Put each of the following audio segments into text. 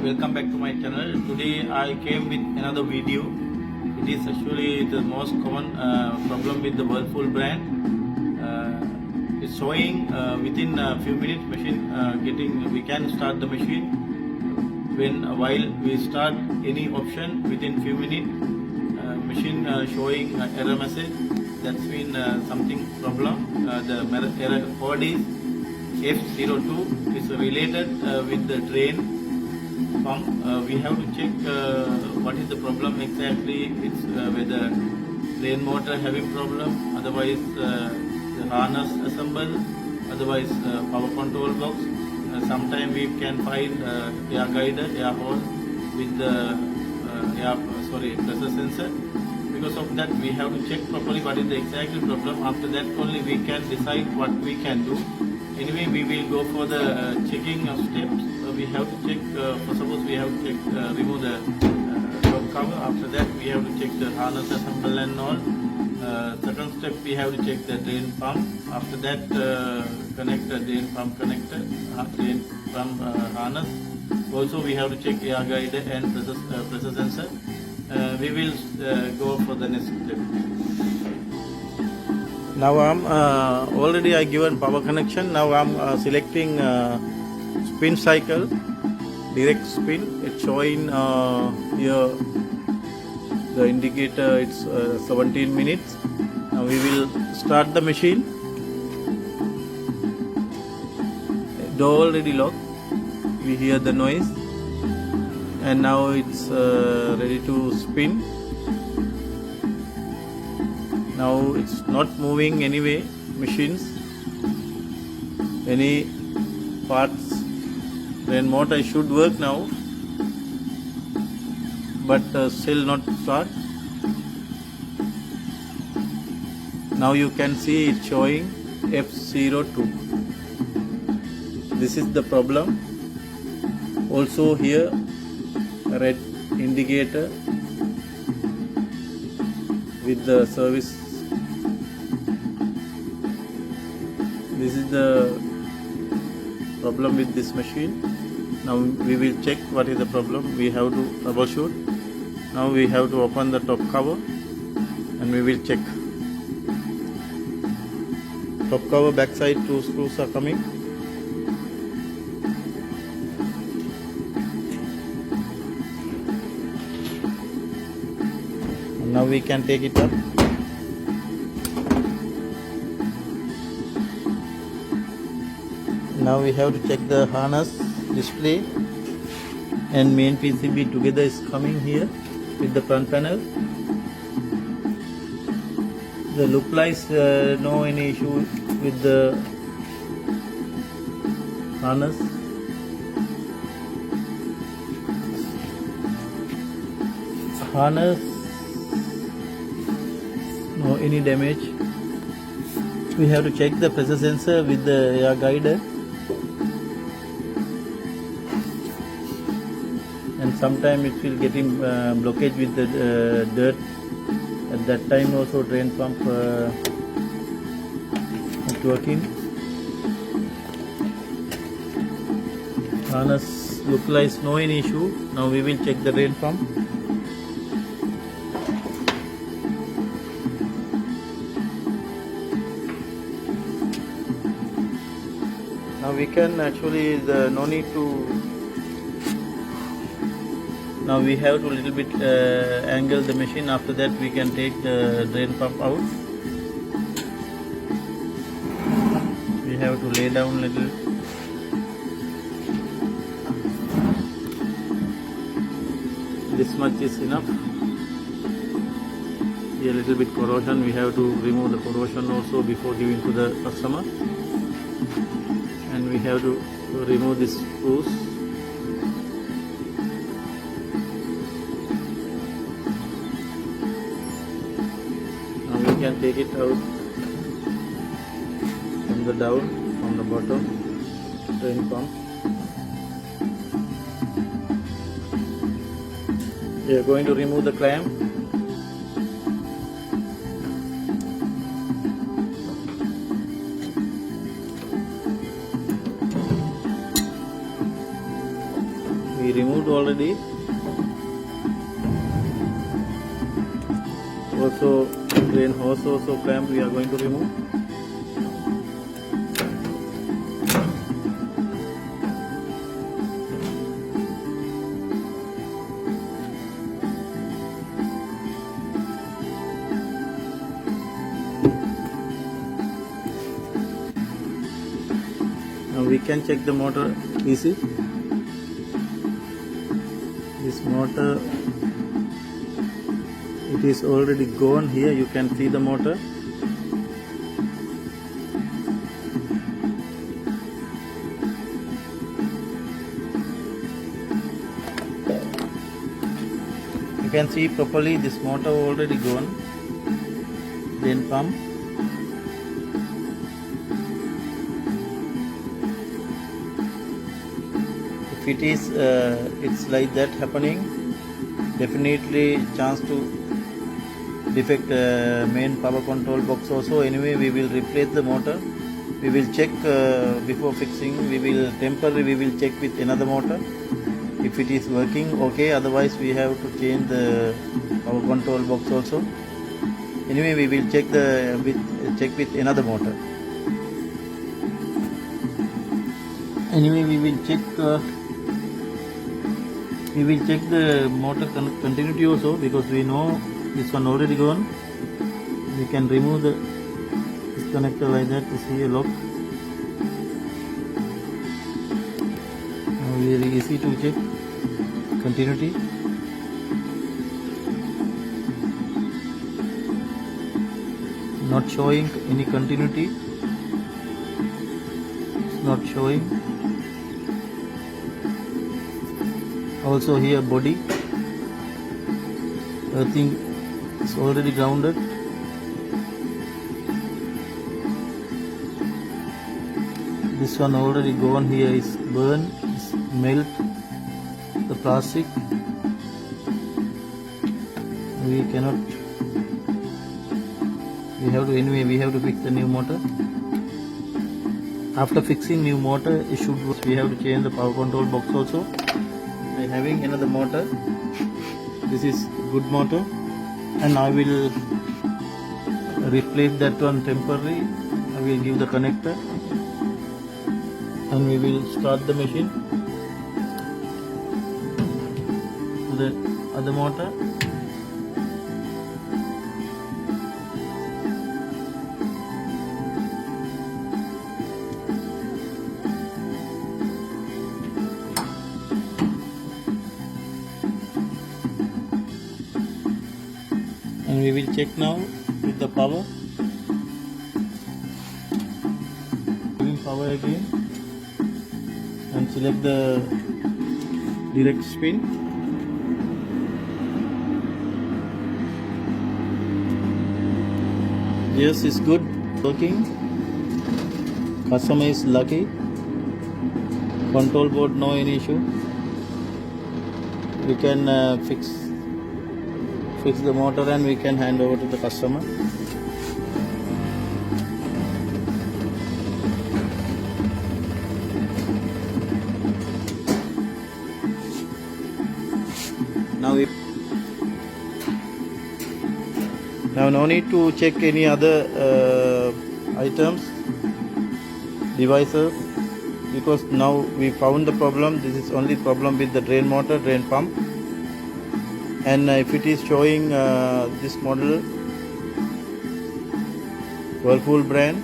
welcome back to my channel. Today I came with another video. It is actually the most common problem with the Whirlpool brand. It's showing within a few minutes machine we can start the machine. While we start any option within few minutes machine showing error message. That's been something problem. The error code is F02. Is related with the drain pump. We have to check what is the problem exactly. It's whether drain motor having problem, otherwise the harness assemble, otherwise power control box. Sometimes we can find air guider, air hole with the pressure sensor. Because of that, we have to check properly what is the exact problem. After that only we can decide what we can do. Anyway, we will go for the checking of steps. We have to check, suppose we have to check, remove the top cover. After that, we have to check the harness assemble and all. Second step, we have to check the drain pump. After that, connect the drain pump connector, drain pump harness. Also, we have to check air guider and pressure sensor. We will go for the next step. Now I'm already I given power connection. Now I'm selecting spin cycle, direct spin. It's showing here the indicator. It's 17 minutes. Now we will start the machine. Door already locked. We hear the noise, and now it's ready to spin. Now it's not moving anyway, machines, any parts. Drain motor should work now, but still not start. Now you can see it showing F02. This is the problem. Also here, red indicator with the service. This is the problem with this machine. Now we will check what is the problem. We have to troubleshoot. Now we have to open the top cover and we will check. Top cover backside, 2 screws are coming. And now we can take it up. Now we have to check the harness display and main PCB together is coming here with the front panel. The look like no any issue with the harness. Harness, no any damage. We have to check the pressure sensor with the air guider. And sometimes it will get in blockage with the dirt. At that time also drain pump not working. Harness look like no any issue. Now we will check the drain pump. Now we can actually no need to. Now we have to little bit angle the machine. After that we can take the drain pump out. We have to lay down little. This much is enough. Here a little bit corrosion. We have to remove the corrosion also before giving to the customer. And we have to remove this screws. We can take it out from the down, from the bottom, drain pump. We are going to remove the clamp. We remove removed already. Also drain hose also clamp we are going to remove. Now we can check the motor easy. This motor, it is already gone. Here you can see the motor. You can see properly this motor already gone. Then pump. If it is it's like that happening, definitely chance to defect main power control box also. Anyway, we will replace the motor. We will check before fixing. We will check with another motor if it is working okay. Otherwise we have to change the power control box also. Anyway, we will check with another motor. Anyway, we will check the motor continuity also, because we know this one already gone. We can remove this connector like that. This here lock. Now very easy to check continuity. Not showing any continuity. It's not showing. Also here body, everything is already grounded. This one already gone. Here is burn, is melt the plastic. We cannot. We have to fix the new motor. After fixing new motor, we have to change the power control box also. By having another motor, this is good motor, and I will replace that one temporarily. I will give the connector, and we will start the machine to the other motor. And we will check now with the power. Giving power again and select the direct spin. Yes, it's good working. Customer is lucky. Control board, no any issue. We can fix the motor and we can hand over to the customer. Now no need to check any other items, devices, because now we found the problem. This is only problem with the drain motor, drain pump. And if it is showing this model, Whirlpool brand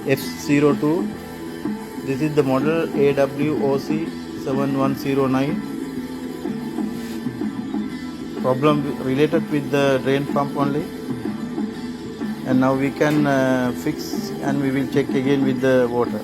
F02, this is the model AWOC 7109. Problem related with the drain pump only. And now we can fix, and we will check again with the water.